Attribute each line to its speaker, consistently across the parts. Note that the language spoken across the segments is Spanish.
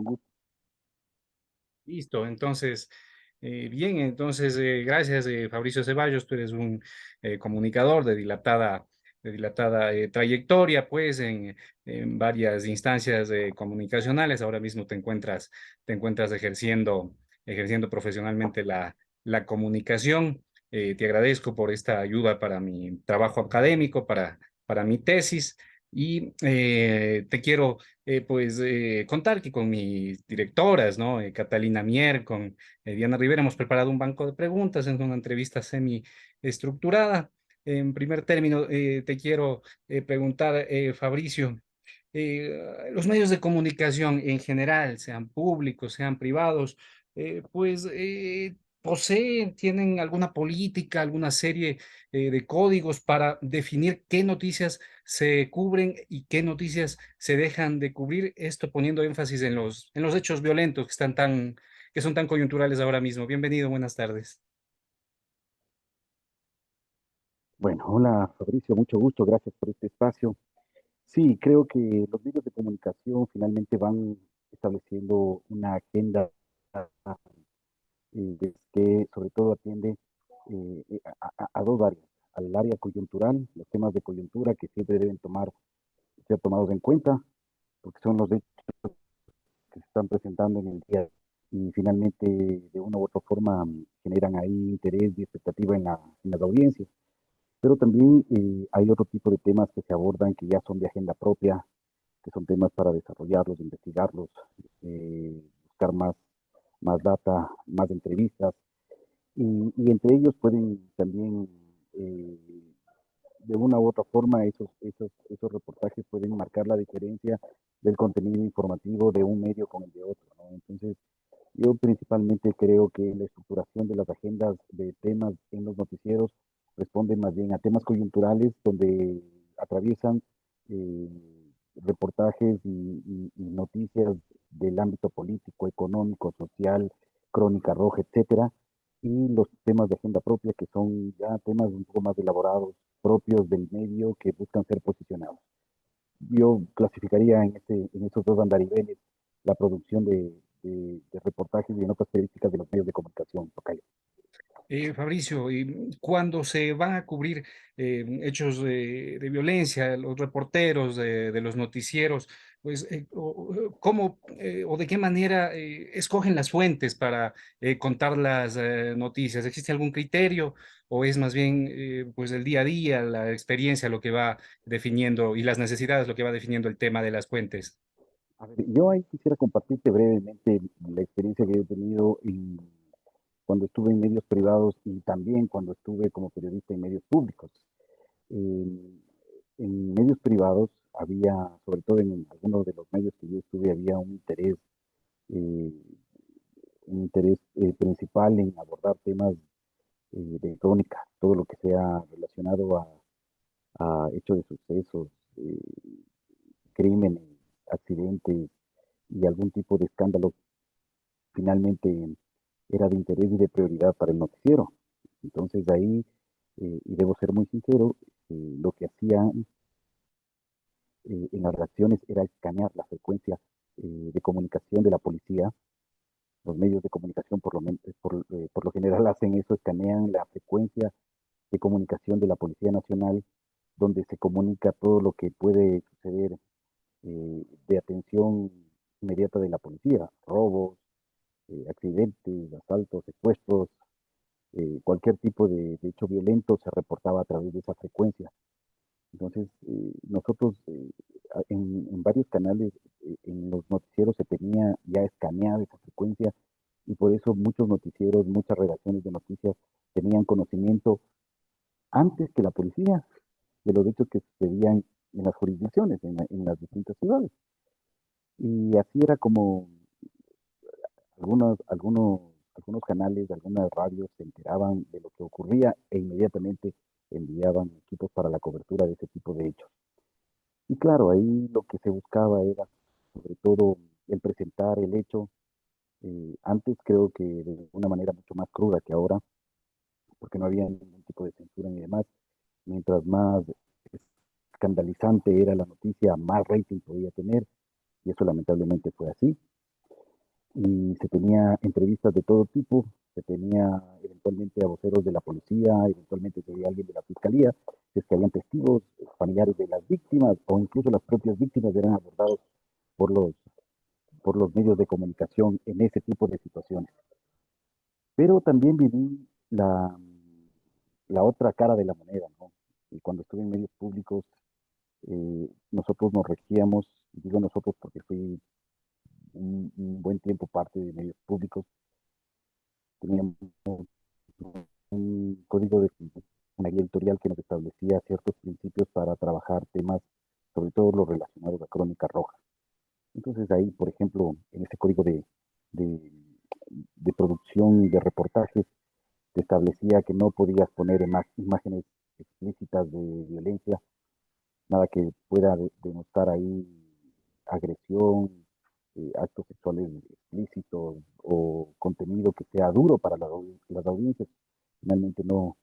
Speaker 1: con gusto.
Speaker 2: Listo, entonces, bien, entonces, gracias, Fabricio Ceballos, tú eres un comunicador de dilatada trayectoria, pues, en varias instancias comunicacionales. Ahora mismo te encuentras ejerciendo profesionalmente la comunicación. Te agradezco por esta ayuda para mi trabajo académico, para mi tesis, y te quiero pues contar que con mis directoras, ¿no? Catalina Mier, con Diana Rivera, hemos preparado un banco de preguntas en una entrevista semi estructurada. En primer término, te quiero preguntar, Fabricio, los medios de comunicación en general, sean públicos, sean privados, pues tienen alguna política, alguna serie de códigos para definir qué noticias se cubren y qué noticias se dejan de cubrir, esto poniendo énfasis en los hechos violentos que son tan coyunturales ahora mismo. Bienvenido, buenas tardes.
Speaker 1: Bueno, hola Fabricio, mucho gusto, gracias por este espacio. Sí, creo que los medios de comunicación finalmente van estableciendo una agenda que sobre todo atiende a dos áreas, al área coyuntural, los temas de coyuntura que siempre deben ser tomados en cuenta, porque son los hechos que se están presentando en el día y finalmente de una u otra forma generan ahí interés y expectativa en las audiencias. Pero también hay otro tipo de temas que se abordan que ya son de agenda propia, que son temas para desarrollarlos, investigarlos, buscar más data, más entrevistas, y entre ellos pueden también, eh, de una u otra forma, esos reportajes pueden marcar la diferencia del contenido informativo de un medio con el de otro, ¿no? Entonces, yo principalmente creo que la estructuración de las agendas de temas en los noticieros responde más bien a temas coyunturales donde atraviesan eh, reportajes y noticias del ámbito político, económico, social, crónica roja, etcétera, y los temas de agenda propia que son ya temas un poco más elaborados, propios del medio que buscan ser posicionados. Yo clasificaría en esos dos andariveles la producción de reportajes y de notas periodísticas de los medios de comunicación, Tocayo.
Speaker 2: Fabricio, y cuando se van a cubrir hechos de violencia, los reporteros de los noticieros, pues, ¿cómo o de qué manera escogen las fuentes para contar las noticias? ¿Existe algún criterio o es más bien pues el día a día, la experiencia lo que va definiendo y las necesidades lo que va definiendo el tema de las fuentes?
Speaker 1: A ver, yo ahí quisiera compartirte brevemente la experiencia que he tenido cuando estuve en medios privados y también cuando estuve como periodista en medios públicos. En, en medios privados había, sobre todo en algunos de los medios que yo estuve, había eh, un interés principal en abordar temas de crónica, todo lo que sea relacionado a hechos de sucesos, eh, crímenes, accidentes y algún tipo de escándalo finalmente era de interés y de prioridad para el noticiero. Entonces ahí, y debo ser muy sincero, lo que hacían en las redacciones era escanear la frecuencia de comunicación de la policía. Los medios de comunicación por lo general hacen eso, escanean la frecuencia de comunicación de la Policía Nacional, donde se comunica todo lo que puede suceder de atención inmediata de la policía, robos, accidentes, asaltos, secuestros, cualquier tipo de hecho violento se reportaba a través de esa frecuencia. Entonces, nosotros en varios canales, en los noticieros se tenía ya escaneada esa frecuencia y por eso muchos noticieros, muchas redacciones de noticias tenían conocimiento antes que la policía de los hechos que sucedían en las jurisdicciones, en las distintas ciudades. Y así era como algunos canales, algunas radios se enteraban de lo que ocurría e inmediatamente enviaban equipos para la cobertura de ese tipo de hechos. Y claro, ahí lo que se buscaba era sobre todo el presentar el hecho, antes creo que de una manera mucho más cruda que ahora, porque no había ningún tipo de censura ni demás. Mientras más escandalizante era la noticia, más rating podía tener, y eso lamentablemente fue así. y se tenía entrevistas de todo tipo, se tenía eventualmente a voceros de la policía, eventualmente se veía alguien de la fiscalía, si es que habían testigos, familiares de las víctimas o incluso las propias víctimas eran abordados por por los medios de comunicación en ese tipo de situaciones. Pero también viví la otra cara de la moneda, ¿no? Y cuando estuve en medios públicos, nosotros nos regíamos, y digo nosotros porque fui un buen tiempo parte de medios públicos, teníamos un código de una guía editorial que nos establecía ciertos principios para trabajar temas, sobre todo los relacionados a Crónica Roja. Entonces ahí, por ejemplo, en ese código de, de producción de reportajes, te establecía que no podías poner imágenes explícitas de violencia, nada que pueda demostrar ahí agresión, actos sexuales explícitos o contenido que sea duro para las audiencias. Finalmente no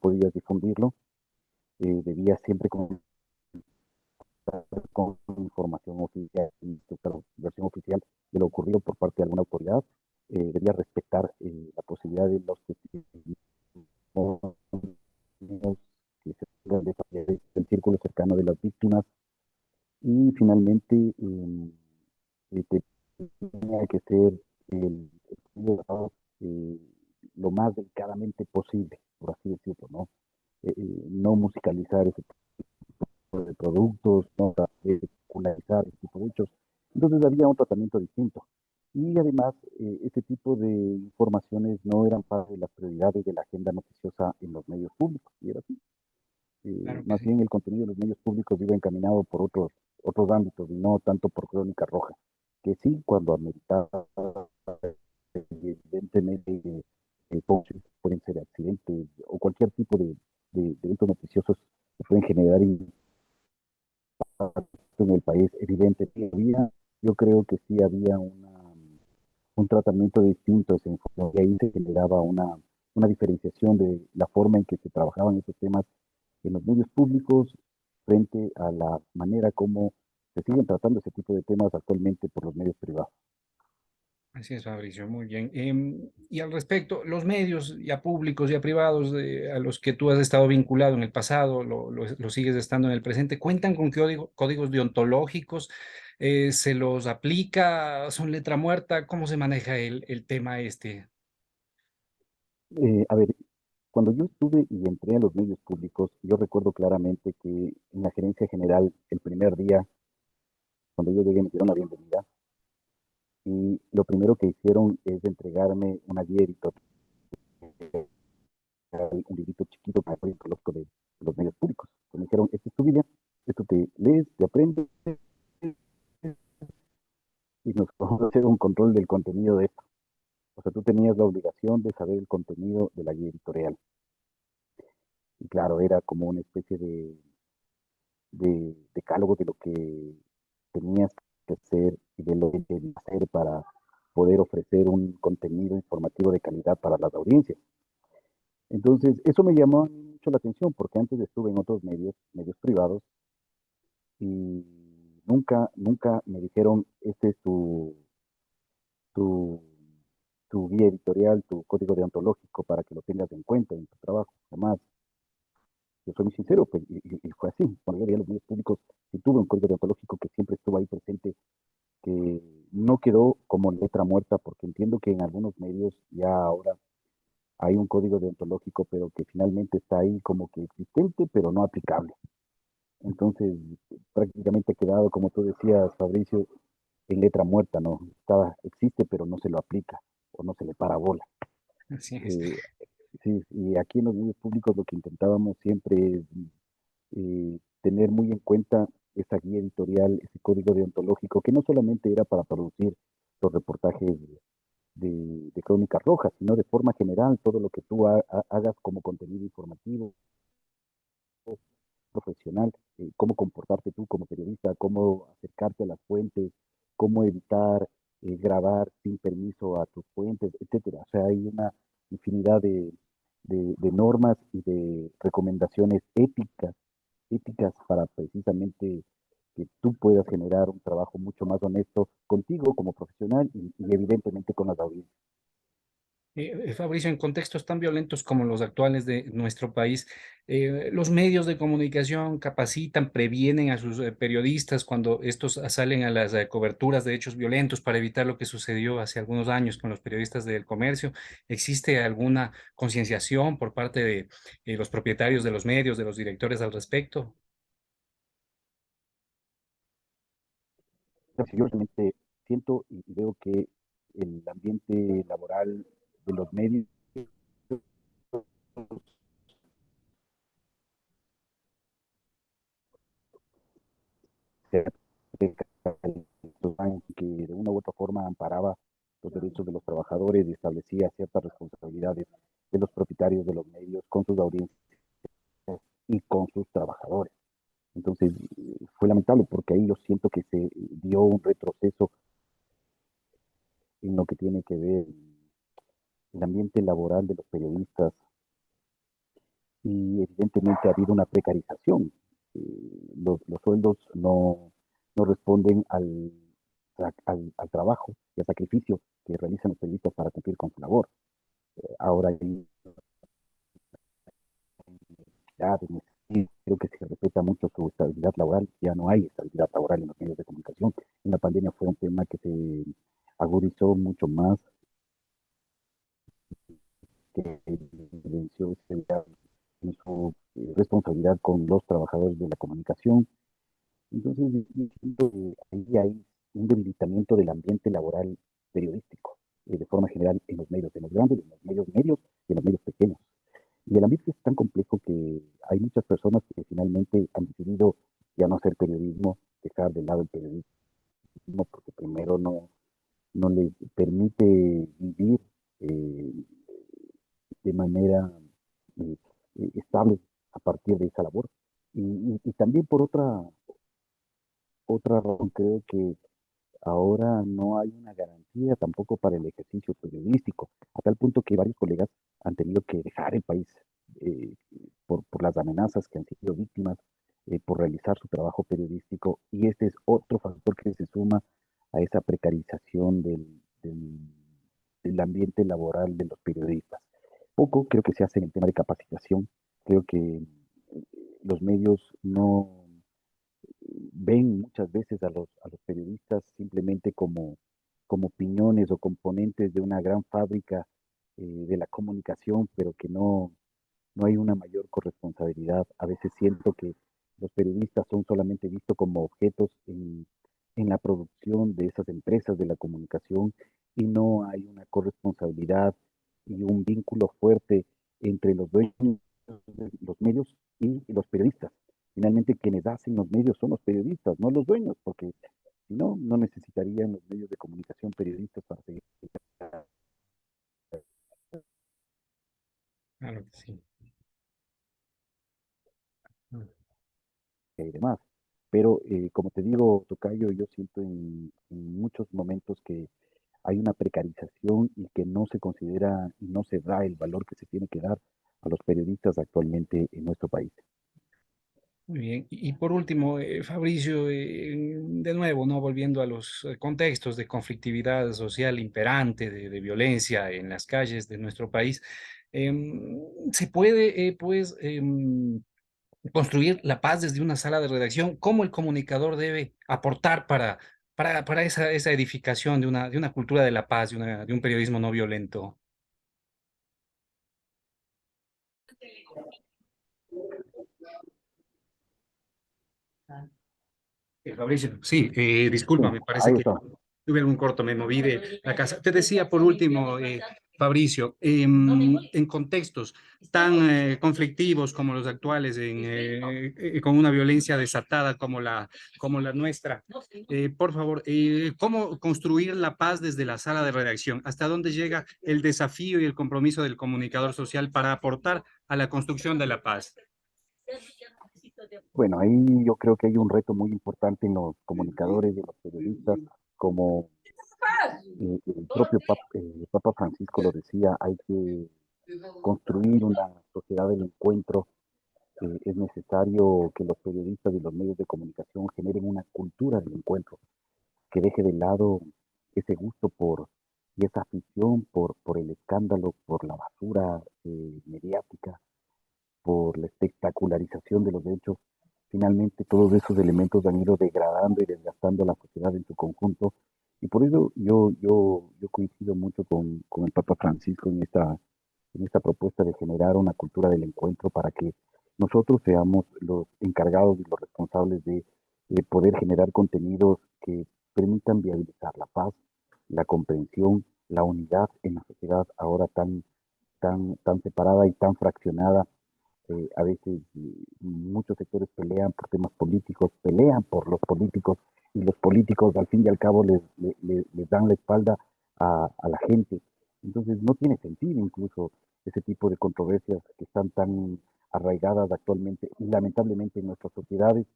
Speaker 1: podías difundirlo, debías siempre contar con información oficial, versión oficial de lo ocurrido por parte de alguna autoridad, debías respetar la posibilidad de los testigos que se pongan del círculo cercano de las víctimas y finalmente este, tenía que ser eh, lo más delicadamente posible, por así decirlo, ¿no? No musicalizar ese tipo de productos, no popularizar ese tipo de hechos. Entonces había un tratamiento distinto. Y además, este tipo de informaciones no eran parte de las prioridades de la agenda noticiosa en los medios públicos, y era así.
Speaker 2: Claro que
Speaker 1: Más
Speaker 2: sí.
Speaker 1: bien el contenido de los medios públicos iba encaminado por otros ámbitos y no tanto por Crónica Roja, que sí, cuando ameritaba, evidentemente, pueden ser accidentes o cualquier tipo de eventos noticiosos que pueden generar impacto en el país, evidentemente yo creo que sí había un tratamiento distinto a esa información y ahí se generaba una diferenciación de la forma en que se trabajaban estos temas en los medios públicos frente a la manera como se siguen tratando ese tipo de temas actualmente por los medios privados.
Speaker 2: Así es, Fabricio, muy bien. Y al respecto, los medios ya públicos, ya privados, a los que tú has estado vinculado en el pasado, lo sigues estando en el presente, ¿cuentan con códigos deontológicos? ¿Se los aplica? ¿Son letra muerta? ¿Cómo se maneja el tema este?
Speaker 1: A ver, cuando yo estuve y entré a los medios públicos, yo recuerdo claramente que en la gerencia general, el primer día, cuando yo llegué, me dieron la bienvenida y lo primero que hicieron es entregarme una guía editorial, un librito chiquito para el cronológico de los medios públicos. Entonces me dijeron, esta es tu Biblia, esto te lees, te aprendes y nos vamos a hacer un control del contenido de esto. O sea, tú tenías la obligación de saber el contenido de la guía editorial. Y claro, era como una especie de decálogo de lo que tenías que hacer y de lo que debías hacer para poder ofrecer un contenido informativo de calidad para las audiencias. Entonces, eso me llamó mucho la atención porque antes estuve en otros medios privados, y nunca me dijeron, este es tu, tu guía editorial, tu código deontológico para que lo tengas en cuenta en tu trabajo. Además, yo soy muy sincero, pues, y fue así. Cuando yo veía los medios públicos, sí tuve un código deontológico que siempre estuvo ahí presente, que no quedó como letra muerta, porque entiendo que en algunos medios ya ahora hay un código deontológico, pero que finalmente está ahí como que existente, pero no aplicable. Entonces, prácticamente ha quedado, como tú decías, Fabricio, en letra muerta, ¿no? Existe, pero no se lo aplica o no se le para bola.
Speaker 2: Así es.
Speaker 1: Eh, sí, y aquí en los medios públicos lo que intentábamos siempre es tener muy en cuenta esa guía editorial, ese código deontológico, que no solamente era para producir los reportajes de Crónicas Rojas, sino de forma general, todo lo que tú hagas como contenido informativo, profesional, cómo comportarte tú como periodista, cómo acercarte a las fuentes, cómo evitar grabar sin permiso a tus fuentes, etcétera. O sea, hay una infinidad de normas y de recomendaciones éticas para precisamente que tú puedas generar un trabajo mucho más honesto contigo como profesional y evidentemente con las audiencias.
Speaker 2: Fabricio, en contextos tan violentos como los actuales de nuestro país, los medios de comunicación capacitan, previenen a sus periodistas cuando estos salen a las coberturas de hechos violentos para evitar lo que sucedió hace algunos años con los periodistas del comercio. ¿Existe alguna concienciación por parte de los propietarios de los medios, de los directores al respecto?
Speaker 1: Yo realmente siento y veo que el ambiente laboral de los medios se que de una u otra forma amparaba los derechos de los trabajadores y establecía ciertas responsabilidades de los propietarios de los medios con sus audiencias y con sus trabajadores. Entonces, fue lamentable porque ahí yo siento que se dio un retroceso en lo que tiene que ver el ambiente laboral de los periodistas y evidentemente ha habido una precarización. Los sueldos no responden al trabajo y al sacrificio que realizan los periodistas para cumplir con su labor. Ahora hay creo que se respeta mucho su estabilidad laboral, ya no hay estabilidad laboral en los medios de comunicación. En la pandemia fue un tema que se agudizó mucho más, que evidenció en su responsabilidad con los trabajadores de la comunicación. Entonces, yo siento que ahí hay un debilitamiento del ambiente laboral periodístico, de forma general en los medios, en los grandes, en los medios medios y en los medios pequeños. Y el ambiente es tan complejo que hay muchas personas que finalmente han decidido ya no hacer periodismo, dejar de lado el periodismo, porque primero no les permite vivir eh, de manera eh, estable a partir de esa labor. Y también por otra razón, creo que ahora no hay una garantía tampoco para el ejercicio periodístico, a tal punto que varios colegas han tenido que dejar el país eh, por las amenazas que han sido víctimas por realizar su trabajo periodístico. Y este es otro factor que se suma a esa precarización del ambiente laboral de los periodistas. Poco creo que se hace en el tema de capacitación. Creo que los medios no ven muchas veces a los periodistas simplemente como piñones o componentes de una gran fábrica de la comunicación, pero que no hay una mayor corresponsabilidad. A veces siento que los periodistas son solamente vistos como objetos en la producción de esas empresas de la comunicación y no hay una corresponsabilidad y un vínculo fuerte entre los dueños de los medios y los periodistas. Finalmente, quienes hacen los medios son los periodistas, no los dueños, porque si no, no necesitarían los medios de comunicación periodistas para seguir
Speaker 2: Claro que sí.
Speaker 1: y demás. Pero como te digo, Tocayo, yo siento en muchos momentos que hay una precarización y que no se considera y no se da el valor que se tiene que dar a los periodistas actualmente en nuestro país.
Speaker 2: Muy bien. Y por último, Fabricio, de nuevo, ¿no? Volviendo a los contextos de conflictividad social imperante, de violencia en las calles de nuestro país, ¿se puede, pues, construir la paz desde una sala de redacción? ¿Cómo el comunicador debe aportar para esa edificación de una cultura de la paz, de un periodismo no violento? Fabricio, sí,
Speaker 1: Sí,
Speaker 2: disculpa, me parece
Speaker 1: ahí
Speaker 2: que
Speaker 1: está.
Speaker 2: tuve algún corto, me moví de la casa. Te decía por último, Fabricio, en contextos tan conflictivos como los actuales, con una violencia desatada como la nuestra, por favor, ¿cómo construir la paz desde la sala de redacción? ¿Hasta dónde llega el desafío y el compromiso del comunicador social para aportar a la construcción de la paz?
Speaker 1: Bueno, ahí yo creo que hay un reto muy importante en los comunicadores y en los periodistas, como el propio Papa Francisco lo decía, hay que construir una sociedad del encuentro Es necesario que los periodistas y los medios de comunicación generen una cultura del encuentro, que deje de lado ese gusto por y esa afición por el escándalo, por la basura mediática, por la espectacularización de los hechos. Finalmente, todos esos elementos han ido degradando y desgastando a la sociedad en su conjunto. Y por eso yo coincido mucho con el Papa Francisco en esta propuesta de generar una cultura del encuentro para que nosotros seamos los encargados y los responsables de poder generar contenidos que permitan viabilizar la paz, la comprensión, la unidad en la sociedad ahora tan separada y tan fraccionada. A veces muchos sectores pelean por temas políticos, pelean por los políticos y los políticos al fin y al cabo les dan la espalda a la gente. Entonces no tiene sentido incluso ese tipo de controversias que están tan arraigadas actualmente y lamentablemente en nuestras sociedades.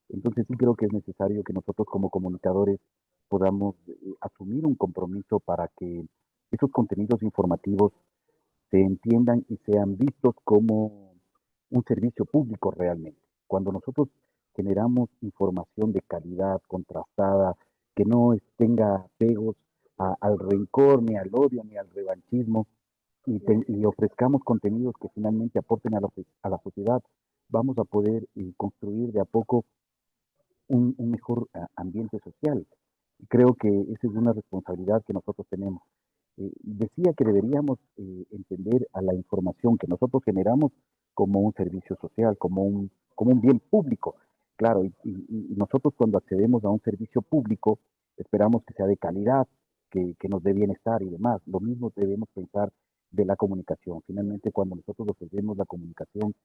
Speaker 1: Entonces sí creo que es necesario que nosotros como comunicadores podamos asumir un compromiso para que esos contenidos informativos se entiendan y sean vistos como un servicio público realmente. Cuando nosotros generamos información de calidad, contrastada, que no tenga apegos al rencor, ni al odio, ni al revanchismo, y ofrezcamos contenidos que finalmente aporten a la sociedad, vamos a poder construir de a poco un mejor ambiente social. Y creo que esa es una responsabilidad que nosotros tenemos. Decía que deberíamos entender a la información que nosotros generamos como un servicio social, como un bien público. Claro, y nosotros cuando accedemos a un servicio público esperamos que sea de calidad, que nos dé bienestar y demás. Lo mismo debemos pensar de la comunicación. Finalmente, cuando nosotros ofrecemos la comunicación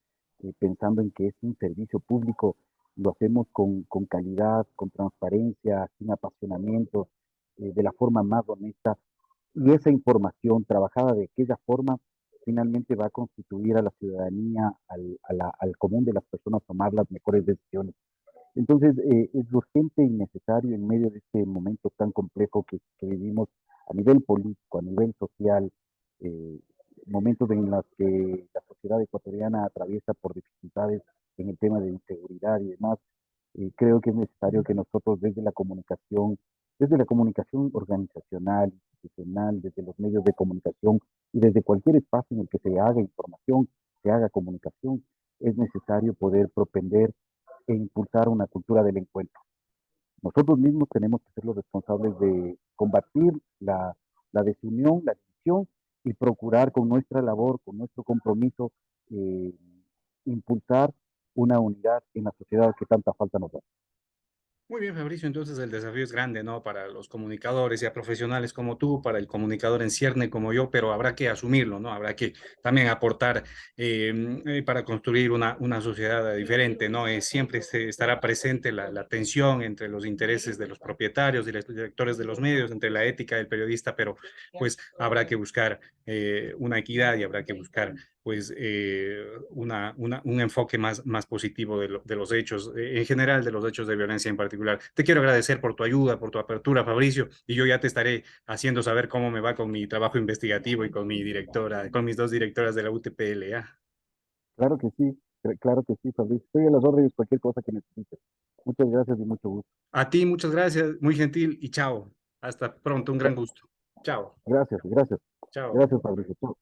Speaker 1: pensando en que es un servicio público, lo hacemos con calidad, con transparencia, sin apasionamiento, de la forma más honesta y esa información trabajada de aquella forma finalmente va a constituir a la ciudadanía, al común de las personas tomar las mejores decisiones. Entonces, es urgente y necesario en medio de este momento tan complejo que vivimos a nivel político, a nivel social, eh, momentos en los que la sociedad ecuatoriana atraviesa por dificultades en el tema de inseguridad y demás, creo que es necesario que nosotros desde la comunicación organizacional, institucional, desde los medios de comunicación y desde cualquier espacio en el que se haga información, se haga comunicación, es necesario poder propender e impulsar una cultura del encuentro. Nosotros mismos tenemos que ser los responsables de combatir la desunión, la división y procurar con nuestra labor, con nuestro compromiso, eh, impulsar una unidad en la sociedad que tanta falta nos da.
Speaker 2: Muy bien, Fabricio, entonces el desafío es grande, ¿no? Para los comunicadores y a profesionales como tú, para el comunicador en cierne como yo, pero habrá que asumirlo, ¿no? Habrá que también aportar para construir una sociedad diferente, ¿no? Siempre estará presente la tensión entre los intereses de los propietarios y los directores de los medios, entre la ética del periodista, pero pues habrá que buscar una equidad y habrá que buscar pues un enfoque más positivo de los hechos, en general de los hechos de violencia en particular. Te quiero agradecer por tu ayuda, por tu apertura, Fabricio, y yo ya te estaré haciendo saber cómo me va con mi trabajo investigativo y con mi directora, con mis dos directoras de la UTPLA.
Speaker 1: Claro que sí, Fabricio. Estoy a las órdenes, cualquier cosa que necesites. Muchas gracias y mucho gusto.
Speaker 2: A ti, muchas gracias, muy gentil y chao. Hasta pronto, un gran gusto. Chao,
Speaker 1: Gracias, gracias.
Speaker 2: chao.
Speaker 1: Gracias, Fabricio. Chao.